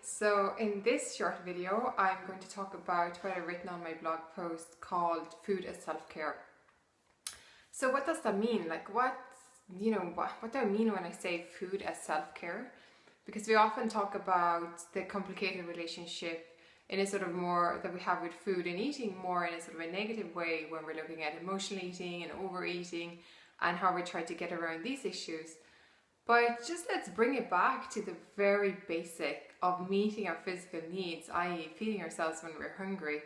So in this short video I'm going to talk about what I've written on my blog post called Food as Self-Care. So what does that mean? Like what do I mean when I say food as self-care? Because we often talk about the complicated relationship in a sort of more that we have with food and eating more in a sort of a negative way when we're looking at emotional eating and overeating and how we try to get around these issues. But just let's bring it back to the very basic of meeting our physical needs, i.e. feeding ourselves when we're hungry,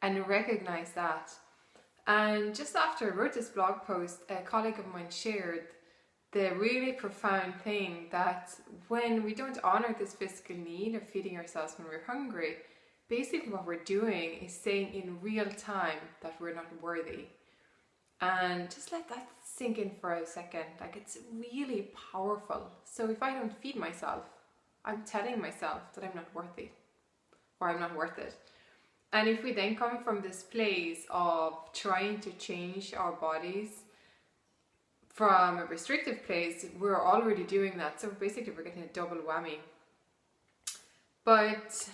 and recognize that. And just after I wrote this blog post, a colleague of mine shared the really profound thing that when we don't honor this physical need of feeding ourselves when we're hungry, basically what we're doing is saying in real time that we're not worthy. And just let that sink in for a second. Like, it's really powerful. So if I don't feed myself, I'm telling myself that I'm not worthy or I'm not worth it. And if we then come from this place of trying to change our bodies from a restrictive place, we're already doing that. So basically we're getting a double whammy. But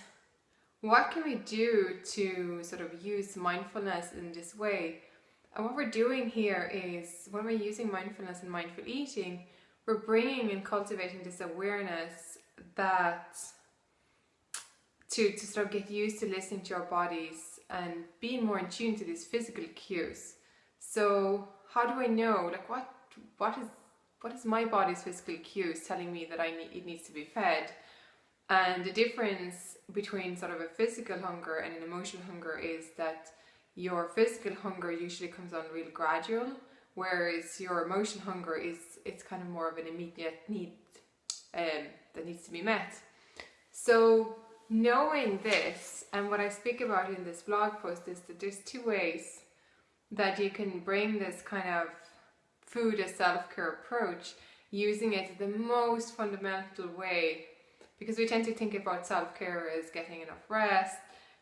what can we do to sort of use mindfulness in this way? And what we're doing here is, when we're using mindfulness and mindful eating, we're bringing and cultivating this awareness that to sort of get used to listening to our bodies and being more in tune to these physical cues. So how do I know, like what is my body's physical cues telling me that it needs to be fed? And the difference between sort of a physical hunger and an emotional hunger is that your physical hunger usually comes on real gradual, whereas your emotional hunger it's kind of more of an immediate need that needs to be met. So knowing this, and what I speak about in this blog post, is that there's two ways that you can bring this kind of food as self-care approach, using it the most fundamental way, because we tend to think about self-care as getting enough rest,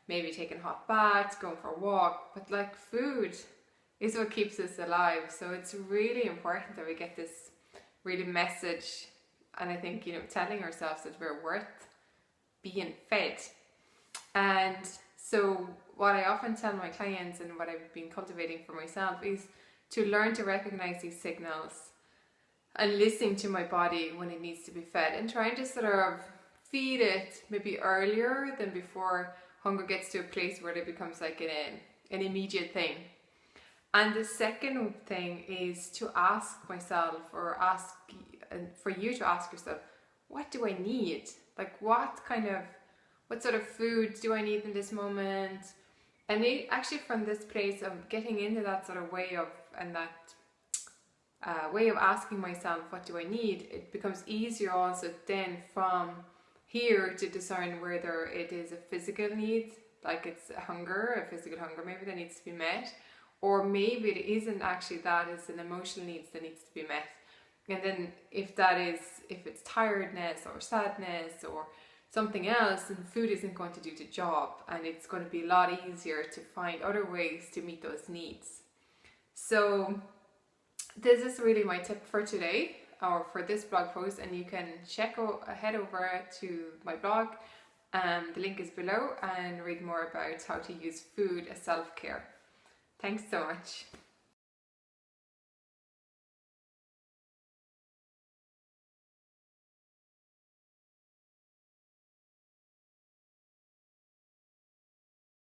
maybe taking hot baths, going for a walk, but like food is what keeps us alive. So it's really important that we get this really message, and I think, telling ourselves that we're worth being fed. And so what I often tell my clients, and what I've been cultivating for myself, is to learn to recognize these signals and listening to my body when it needs to be fed, and trying to sort of feed it maybe earlier than before hunger gets to a place where it becomes like an immediate thing. And the second thing is to ask myself, or for you to ask yourself, what do I need? Like what sort of food do I need in this moment? And actually from this place of getting into that sort of way of asking myself, what do I need? It becomes easier also then from here to discern whether it is a physical need, like it's a physical hunger maybe that needs to be met, or maybe it isn't actually that, it's an emotional needs that needs to be met. And then if it's tiredness or sadness or something else, then food isn't going to do the job, and it's going to be a lot easier to find other ways to meet those needs. So this is really my tip for today, or for this blog post, and you can head over to my blog, the link is below, and read more about how to use food as self-care. Thanks so much.